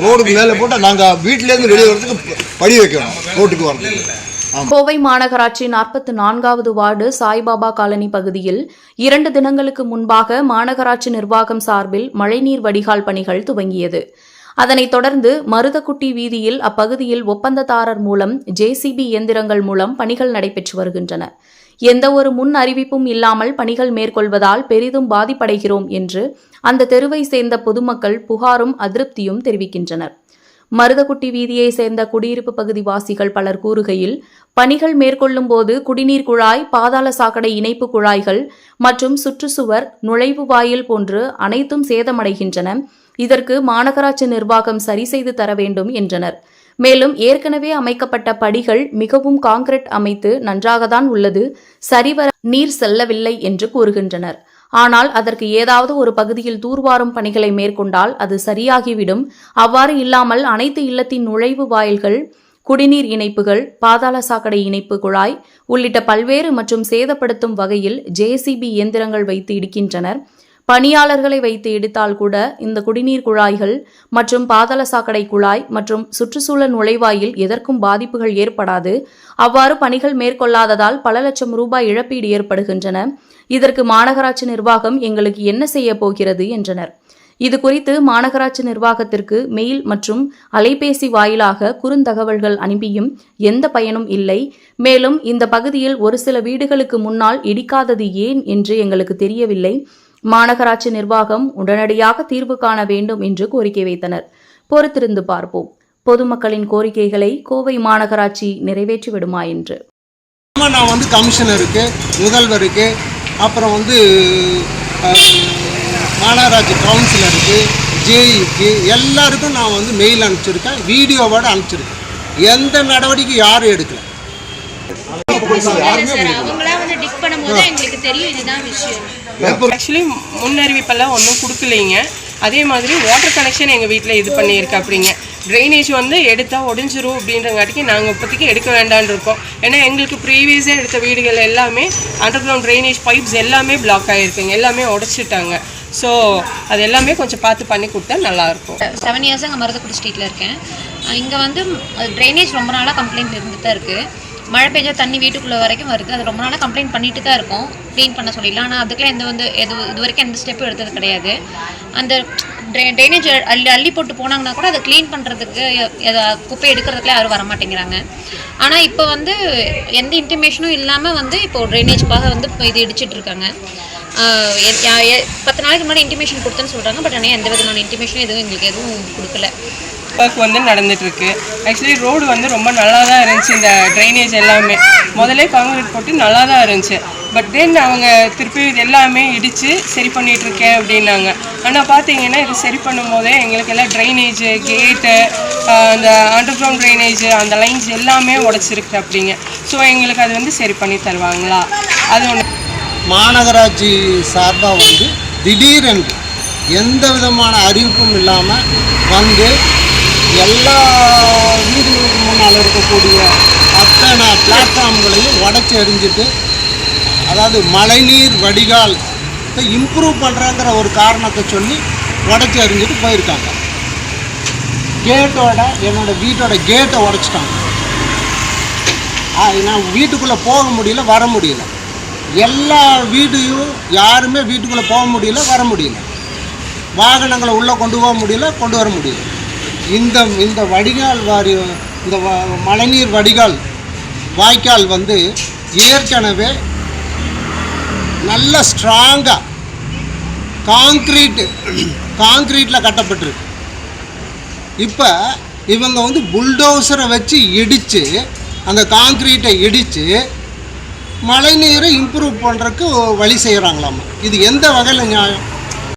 ரோடுக்கு மேலே போட்டால் நாங்கள் வீட்டிலேருந்து வெளியே வரதுக்கு படி வைக்கணும் ரோட்டுக்கு வரதுக்கு. கோவை மாநகராட்சி 44வது வார்டு சாய்பாபா காலனி பகுதியில் 2 தினங்களுக்கு முன்பாக மாநகராட்சி நிர்வாகம் சார்பில் மழைநீர் வடிகால் பணிகள் துவங்கியது. அதனைத் தொடர்ந்து மருதக்குட்டி வீதியில் அப்பகுதியில் ஒப்பந்ததாரர் மூலம் ஜேசிபி இயந்திரங்கள் மூலம் பணிகள் நடைபெற்று வருகின்றன. எந்தவொரு முன் அறிவிப்பும் இல்லாமல் பணிகள் மேற்கொள்வதால் பெரிதும் பாதிப்படைகிறோம் என்று அந்த தெருவை சேர்ந்த பொதுமக்கள் புகாரும் அதிருப்தியும் தெரிவிக்கின்றனர். மருதக்குட்டி வீதியை சேர்ந்த குடியிருப்பு பகுதி வாசிகள் பலர் கூறுகையில், பணிகள் மேற்கொள்ளும் போது குடிநீர் குழாய், பாதாள சாக்கடை இணைப்பு குழாய்கள் மற்றும் சுற்றுச்சுவர், நுழைவு வாயில் போன்று அனைத்தும் சேதமடைகின்றன. இதற்கு மாநகராட்சி நிர்வாகம் சரி செய்து தர வேண்டும் என்றனர். மேலும் ஏற்கனவே அமைக்கப்பட்ட படிகள் மிகவும் கான்கிரீட் அமைத்து நன்றாகத்தான் உள்ளது, சரிவர நீர் செல்லவில்லை என்று கூறுகின்றனர். ஆனால் அதற்கு ஏதாவது ஒரு பகுதியில் தூர்வாரும் பணிகளை மேற்கொண்டால் அது சரியாகிவிடும். அவ்வாறு இல்லாமல் அனைத்து இல்லத்தின் நுழைவு வாயில்கள், குடிநீர் இணைப்புகள், பாதாள சாக்கடை இணைப்பு குழாய் உள்ளிட்ட பல்வேறு மற்றும் சேதப்படுத்தும் வகையில் ஜேசிபி இயந்திரங்கள் வைத்து இடிக்கின்றனர். பணியாளர்களை வைத்து இடித்தால் கூட இந்த குடிநீர் குழாய்கள் மற்றும் பாதாள சாக்கடை குழாய் மற்றும் சுற்றுச்சூழல் நுழைவாயில் எதற்கும் பாதிப்புகள் ஏற்படாது. அவ்வாறு பணிகள் மேற்கொள்ளாததால் பல லட்சம் ரூபாய் இழப்பீடு ஏற்படுகின்றன. இதற்கு மாநகராட்சி நிர்வாகம் எங்களுக்கு என்ன செய்ய போகிறது என்றனர். இதுகுறித்து மாநகராட்சி நிர்வாகத்திற்கு மெயில் மற்றும் அலைபேசி வாயிலாக குறுந்தகவல்கள் அனுப்பியும் எந்த பயனும் இல்லை. மேலும் இந்த பகுதியில் ஒரு சில வீடுகளுக்கு முன்னால் இடிக்காதது ஏன் என்று எங்களுக்கு தெரியவில்லை. மாநகராட்சி நிர்வாகம் உடனடியாக தீர்வு காண வேண்டும் என்று கோரிக்கை வைத்தனர். பொறுத்திருந்து பார்ப்போம். பொதுமக்களின் கோரிக்கைகளை கோவை மாநகராட்சி நிறைவேற்றி விடுமா என்று. நான் கமிஷனருக்கு, முதல்வருக்கு, அப்புறம் மாநகராட்சி கவுன்சிலருக்கு, ஜேஇக்கு எல்லாருக்கும் நான் மெயில் அனுப்பிச்சிருக்கேன், வீடியோவோடு அனுப்பிச்சிருக்கேன். எந்த நடவடிக்கை யாரும் எடுக்கல. ஆக்சுவலி முன்னறிவிப்பெல்லாம் ஒன்றும் கொடுக்கலைங்க. அதே மாதிரி வாட்டர் கனெக்ஷன் எங்கள் வீட்டில் இது பண்ணியிருக்கா அப்படிங்க. ட்ரைனேஜ் எடுத்தால் ஒடிஞ்சிரும் அப்படின்றங்காட்டிக்கு நாங்கள் இப்போதைக்கு எடுக்க வேண்டான்னு இருக்கோம். ஏன்னா எங்களுக்கு ப்ரீவியஸாக எடுத்த வீடுகள் எல்லாமே அண்டர் கிரவுண்ட் ட்ரைனேஜ் பைப்ஸ் எல்லாமே பிளாக் ஆகிருக்குங்க, எல்லாமே உடச்சிட்டாங்க. ஸோ அது எல்லாமே கொஞ்சம் பார்த்து பண்ணி கொடுத்தா நல்லாயிருக்கும். 7 இயர்ஸாக அங்கே மருதக்குடி ஸ்ட்ரீட்டில் இருக்கேன். இங்கே ட்ரைனேஜ் ரொம்ப நாளாக கம்ப்ளைண்ட் இருந்துட்டு தான் இருக்குது. மழை பெஞ்சா தண்ணி வீட்டுக்குள்ளே வரைக்கும் வருது. அது ரொம்ப நாளாக கம்ப்ளைண்ட் பண்ணிட்டு தான் இருக்கோம், க்ளீன் பண்ண சொல்லிடலாம். ஆனால் அதுக்கெல்லாம் இது வரைக்கும் எந்த ஸ்டெப்பும் எடுத்தது கிடையாது. அந்த ட்ரைனேஜ் அள்ளி போட்டு போனாங்கன்னா கூட அதை க்ளீன் பண்ணுறதுக்கு, குப்பை எடுக்கிறதுக்குலாம் யாரும் வரமாட்டேங்கிறாங்க. ஆனால் இப்போ எந்த இன்டிமேஷனும் இல்லாமல் இப்போது ட்ரைனேஜ்க்காக இது இடிச்சிட்டு இருக்காங்க. 10 நாளைக்கு முன்னாடி இன்டிமேஷன் கொடுத்தேன்னு சொல்கிறாங்க. பட் ஆனால் எந்த விதமான இன்டிமேஷனும் எங்களுக்கு எதுவும் கொடுக்கல. ஒர்க் நடந்துட்டுருக்கு. ஆக்சுவலி ரோடு ரொம்ப நல்லா தான் இருந்துச்சு. இந்த ட்ரைனேஜ் எல்லாமே முதல்ல காங்கிரீட் போட்டு நல்லா தான் இருந்துச்சு. பட் தென் அவங்க திருப்பி இது எல்லாமே இடித்து சரி பண்ணிகிட்ருக்கேன் அப்படின்னாங்க. ஆனால் பார்த்தீங்கன்னா இது சரி பண்ணும் போதே எங்களுக்கு எல்லாம் ட்ரைனேஜு, கேட்டு, அந்த அண்டர் கிரவுண்ட் ட்ரைனேஜ், அந்த லைன்ஸ் எல்லாமே உடச்சிருக்கு அப்படிங்க. ஸோ எங்களுக்கு அது சரி பண்ணி தருவாங்களா? அது ஒன்று. மாநகராட்சி சார்பாக திடீரென்று எந்த விதமான அறிவிப்பும் இல்லாமல் எல்லா வீடுகளுக்கு முன்னால் இருக்கக்கூடிய அத்தனை பிளாட்ஃபார்ம்களையும் உடச்சி எறிஞ்சிட்டு, அதாவது மழைநீர் வடிகால் இம்ப்ரூவ் பண்ணுறங்கிற ஒரு காரணத்தை சொல்லி உடச்சி எறிஞ்சிட்டு போயிருக்காங்க. என்னோடய வீட்டோட கேட்டை உடச்சிட்டாங்க. நான் வீட்டுக்குள்ளே போக முடியல, வர முடியல. எல்லா வீட்டையும் யாருமே வீட்டுக்குள்ளே போக முடியல, வர முடியல. வாகனங்களை உள்ளே கொண்டு போக முடியல, கொண்டு வர முடியல. இந்த வடிகால் இந்த மழைநீர் வடிகால் வாய்க்கால் ஏற்கனவே நல்ல ஸ்ட்ராங்காக காங்க்ரீட்டில் கட்டப்பட்டிருக்கு. இப்போ இவங்க புல்டோசரை வச்சு இடித்து, அந்த காங்க்ரீட்டை இடித்து மழைநீரை இம்ப்ரூவ் பண்ணுறதுக்கு வழி செய்கிறாங்களாமா. இது எந்த வகையில் நியாயம்?